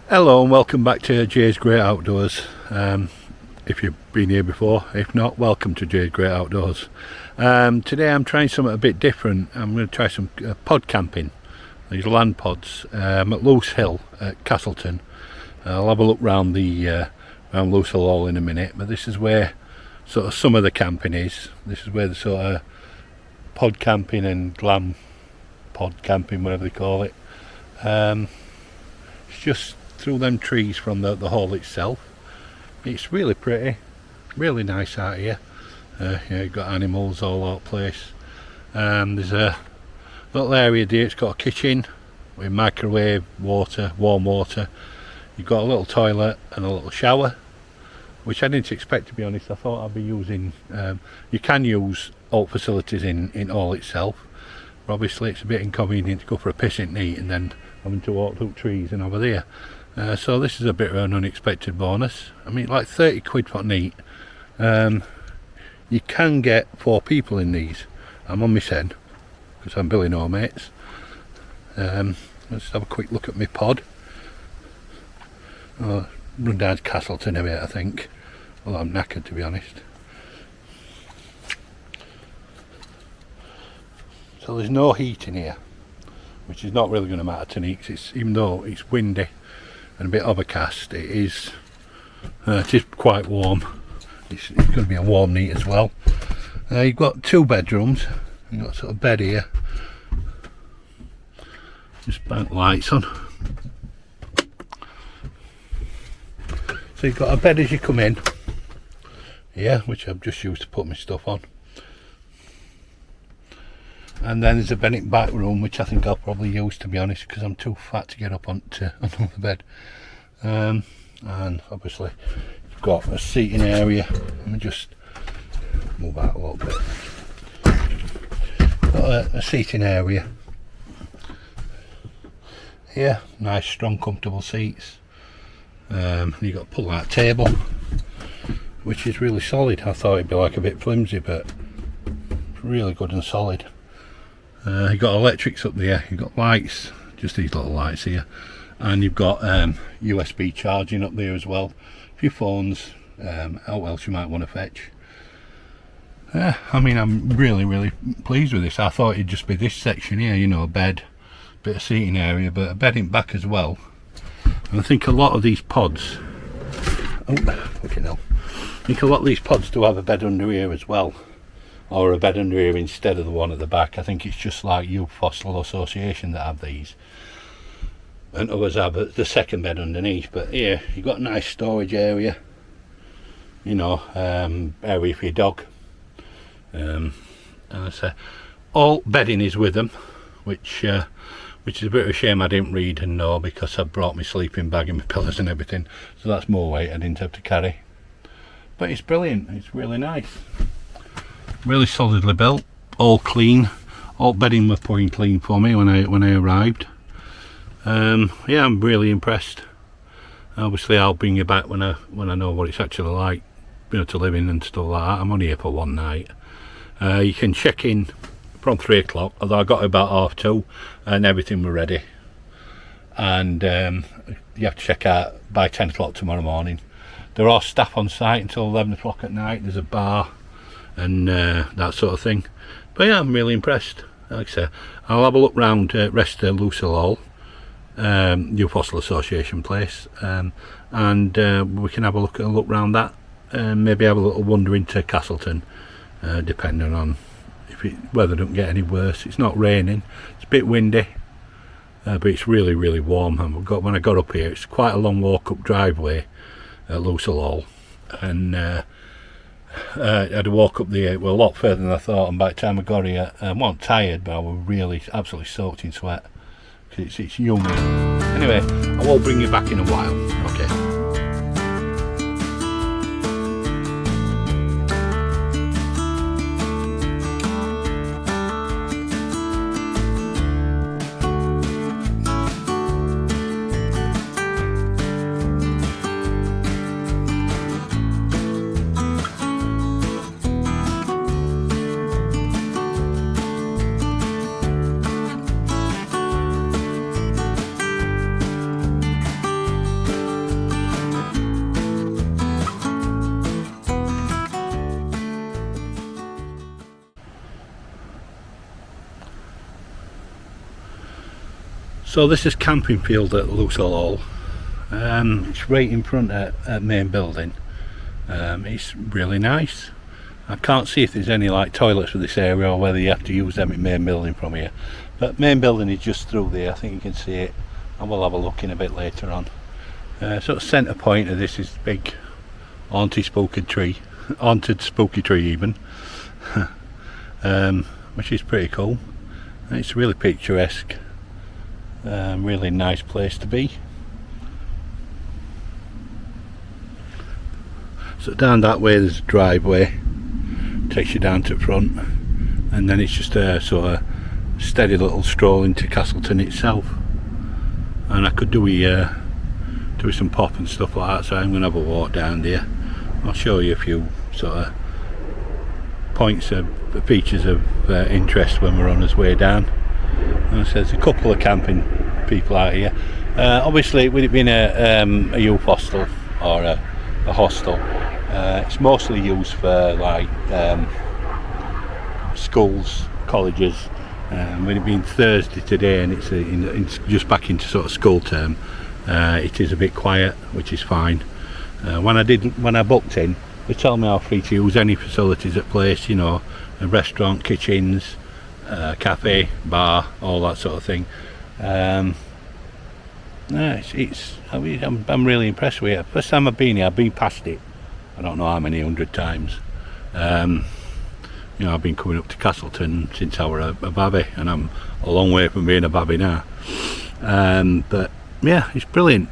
Hello and welcome back to Jay's Great Outdoors. If you've been here before, if not, welcome to Jay's Great Outdoors. Today I'm trying something a bit different. I'm going to try some pod camping, these land pods. I'm at Loose Hill at Castleton. I'll have a look round the round Loose Hill Hall in a minute, but this is where sort of some of the camping is. This is where the sort of pod camping and glam pod camping, whatever they call it. It's just through them trees from the hall itself. It's really pretty, really nice out here. You've got animals all over the place. There's a little area there. It's got a kitchen with microwave, water, warm water. You've got a little toilet and a little shower, which I didn't expect, to be honest. I thought I'd be using you can use all facilities in hall itself, but obviously it's a bit inconvenient to go for a piss and eat and then having to walk through trees and over there. So this is a bit of an unexpected bonus. I mean, like 30 quid for neat. You can get 4 people in these. I'm on my head because I'm Billy No Mates. Let's have a quick look at my pod. Run down to Castleton a bit, I think. Well, I'm knackered, to be honest. So there's no heat in here, which is not really going to matter to me, even though it's windy and a bit overcast, it is quite warm. It's going to be a warm night as well. You've got 2 bedrooms. You've got sort of bed here. Just bank lights on. So you've got a bed as you come in. Yeah, which I've just used to put my stuff on. And then there's a Bennett back room, which I think I'll probably use, to be honest, because I'm too fat to get up onto the bed. And obviously you've got a seating area. Let me just move out a little bit. Got a seating area here, nice strong comfortable seats. You've got a pull-out table, which is really solid. I thought it'd be like a bit flimsy, but really good and solid. You've got electrics up there, you've got lights, just these little lights here, and you've got USB charging up there as well. A few phones, how else you might want to fetch. I mean, I'm really pleased with this. I thought it'd just be this section here, you know, a bed, bit of seating area, but a bed in back as well. And I think a lot of these pods, I think a lot of these pods do have a bed under here as well, or a bed under here instead of the one at the back. I think it's just like Youth Fossil Association that have these, and others have the second bed underneath. But here you've got a nice storage area, you know, area for your dog. And I say all bedding is with them, which is a bit of a shame I didn't read and know, because I brought my sleeping bag and my pillows and everything, so that's more weight I didn't have to carry. But it's brilliant, it's really nice, really solidly built, all clean. All bedding were put in clean for me when I arrived. Yeah, I'm really impressed. Obviously I'll bring you back when I know what it's actually like, you know, to live in and stuff like that. I'm only here for one night. You can check in from 3 o'clock, although I got about 2:30 and everything were ready, and you have to check out by 10 o'clock tomorrow morning. There are staff on site until 11 o'clock at night. There's a bar and that sort of thing. But yeah, I'm really impressed. Like I say, I'll have a look round rest of Loose Hill Hall, Youth Fossil Association place, and we can have a look round that, and maybe have a little wander into Castleton, depending on if weather don't get any worse. It's not raining, it's a bit windy, but it's really warm. And when I got up here, it's quite a long walk up driveway at Loose Hill Hall, and I had to walk up there. Well, a lot further than I thought, and by the time I got here, I wasn't tired, but I was really absolutely soaked in sweat, because it's humid. Anyway, I will bring you back in a while. Okay. So this is camping field at Lucille Hall. It's right in front at main building. It's really nice. I can't see if there's any like toilets for this area or whether you have to use them in main building from here. But main building is just through there. I think you can see it. I will have a look in a bit later on. Sort of centre point of this is big haunted spooky tree even, which is pretty cool. It's really picturesque. Really nice place to be. So down that way there's a driveway, takes you down to the front, and then it's just a sort of steady little stroll into Castleton itself. And I could do some pop and stuff like that, so I'm going to have a walk down there. I'll show you a few sort of points of features of interest when we're on our way down. And so there's a couple of camping people out here. Obviously, with it being a youth hostel or a hostel, it's mostly used for like schools, colleges. With it being Thursday today and it's just back into sort of school term, it is a bit quiet, which is fine. When I booked in, they told me I'm free to use any facilities at place, you know, a restaurant, kitchens, cafe, bar, all that sort of thing. I'm really impressed with it. First time I've been here, I've been past it, I don't know how many 100 times. You know, I've been coming up to Castleton since I was a babby, and I'm a long way from being a babby now. But yeah, it's brilliant.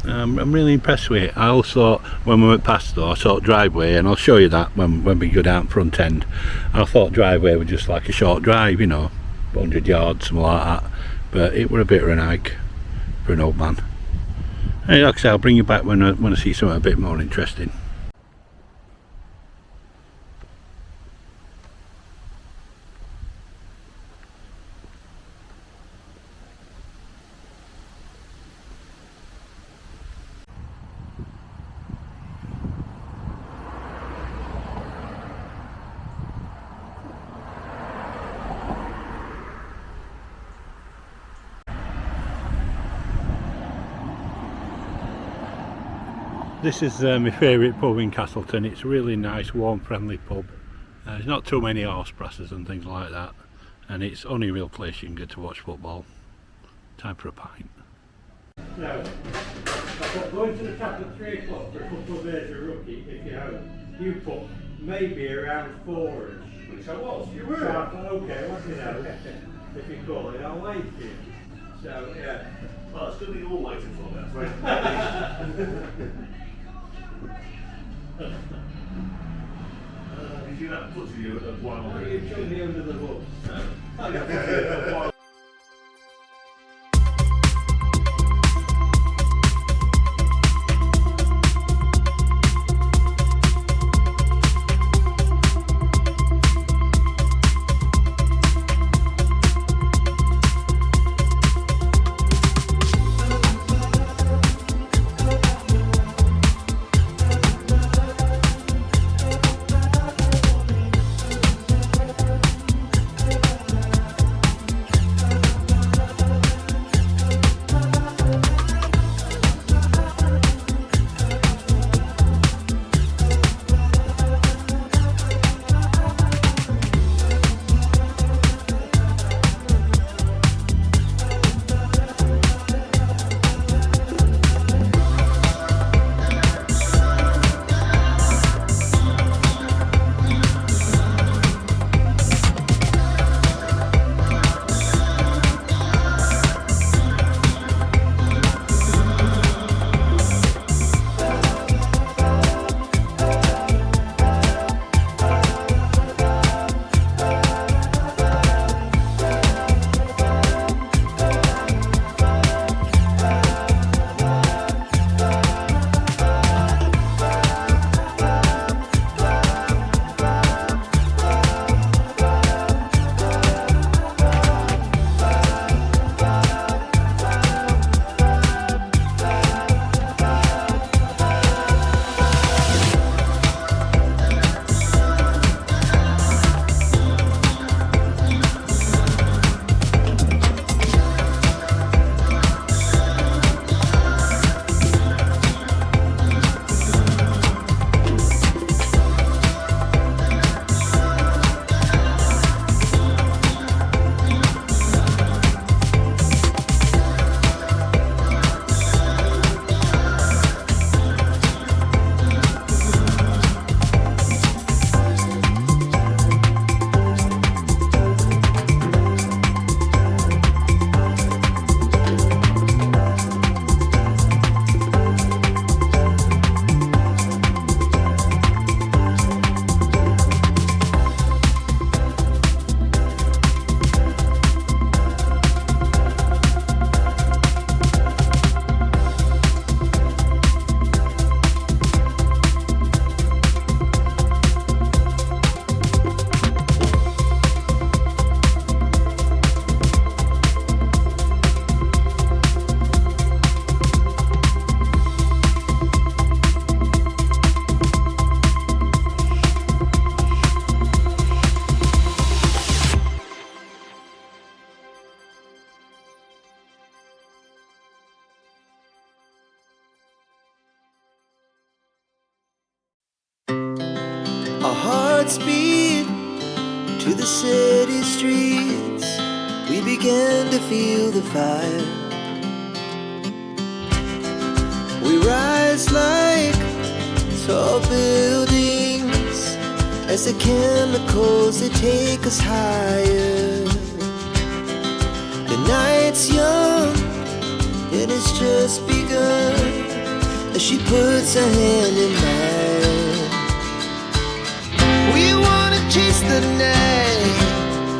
I'm really impressed with it. I also, when we went past though, I saw driveway, and I'll show you that when we go down front end. I thought driveway was just like a short drive, you know, 100 yards, something like that. But it were a bit of an hike for an old man. And like I say, I'll bring you back when I see something a bit more interesting. This is my favourite pub in Castleton. It's a really nice, warm, friendly pub. There's not too many horse presses and things like that, and it's only a real place you can get to watch football. Time for a pint. Now, I've going to the tap at 3 o'clock for a couple of days of rookie, if you haven't. You put maybe around 4-ish. Which I was, you were. So I thought, okay, what do you know? If you call it, I'll wait for you. So, yeah. Well, it's going to be all waiting for that, right? Did you that put to you at one? You took me under the hook. the city streets, we began to feel the fire. We rise like tall buildings as the chemicals, they take us higher. The night's young and it's just begun as she puts her hand in mine. We wanna chase the night,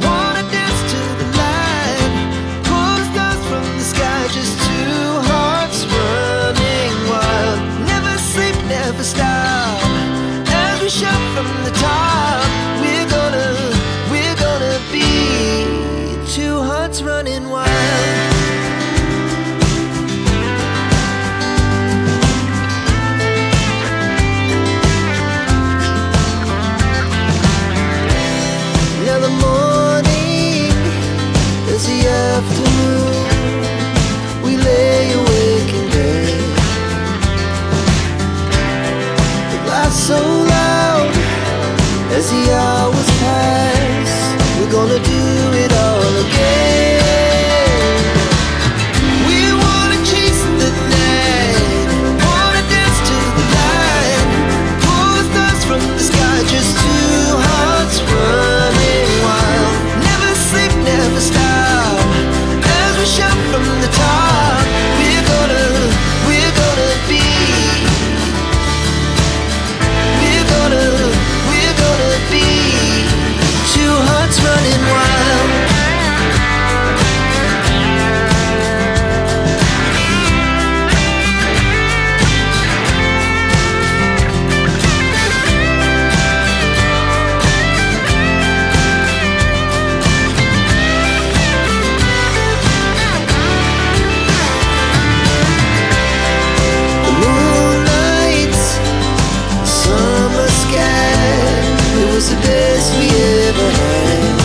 wanna dance to the light, pull the stars from the sky, just two hearts running wild. Never sleep, never stop, as we shout from the top. We're gonna be two hearts running wild. Afternoon, we lay awake in bed. The laughs so loud as the hours pass. We're gonna do it all again. We wanna chase the night, wanna dance to the light, pull the stars from the sky, just two hearts running wild. Never sleep, never stop, shout from the top. We're gonna be, we're gonna be two hearts running wild. The best we ever had,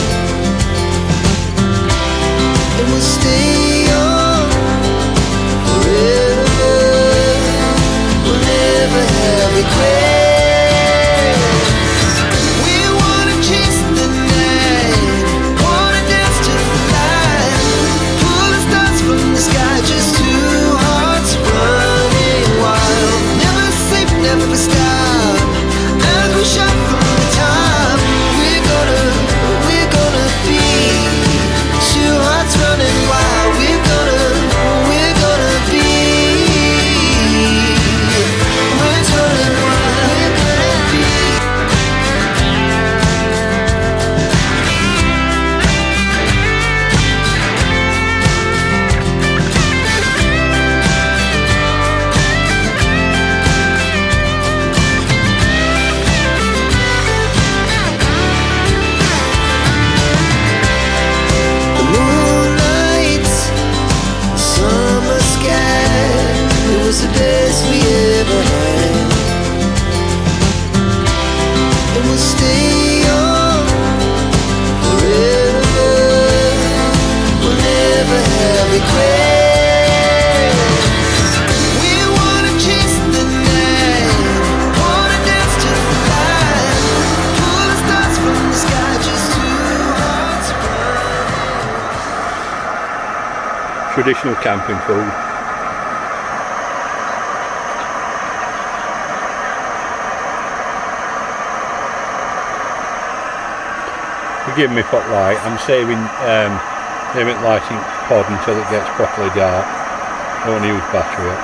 and we'll stay on forever. We'll never have regrets. We wanna chase the night, wanna dance to the light, pull the stars from the sky, just two hearts running wild. Never sleep, never stop, as we shout from the top. Running wild, we're gonna be, we're running wild, we're gonna be. The best we ever had, and we'll stay on forever. We'll never have regrets. We wanna chase the night, wanna dance to the light, pull the stars from the sky, just two hearts running. Traditional camping food. Forgive me for light, I'm saving limit lighting pod until it gets properly dark. I don't use battery up.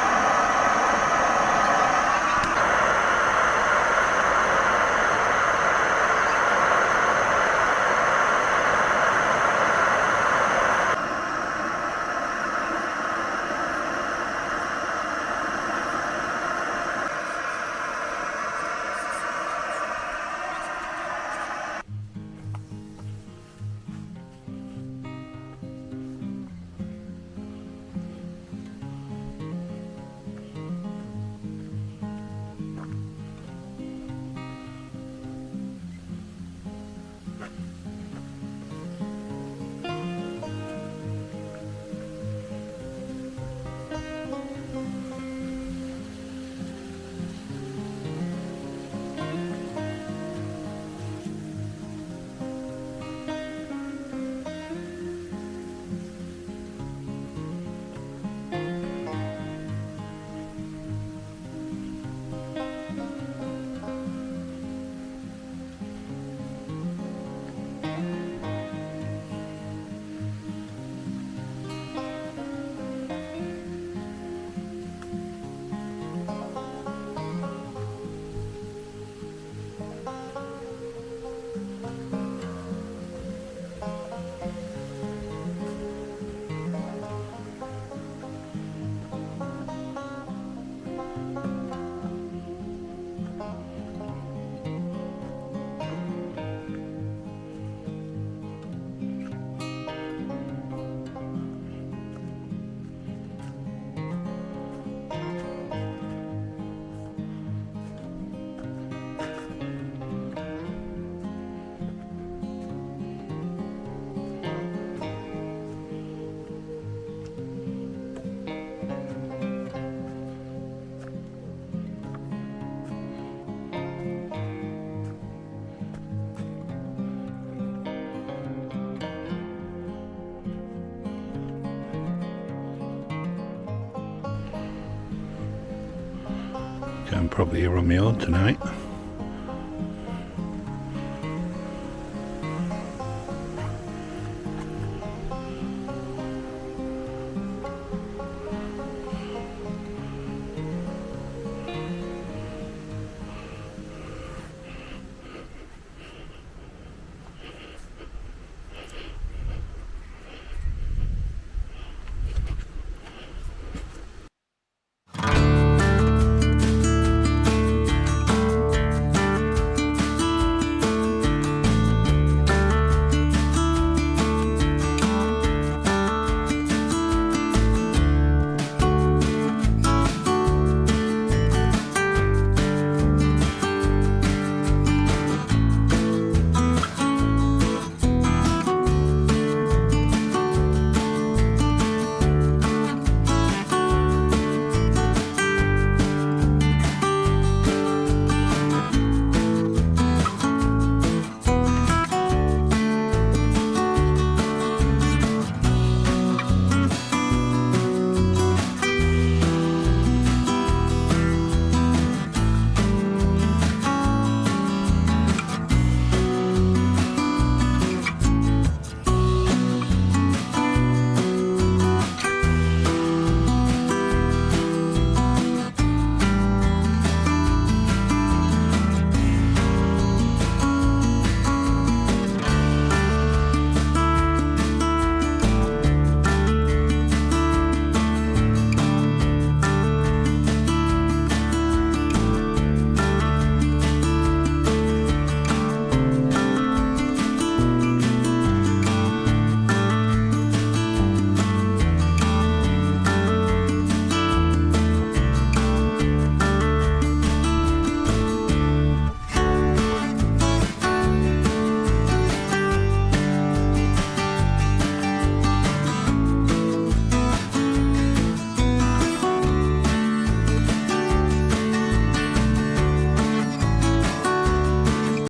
I'm probably here on my own tonight.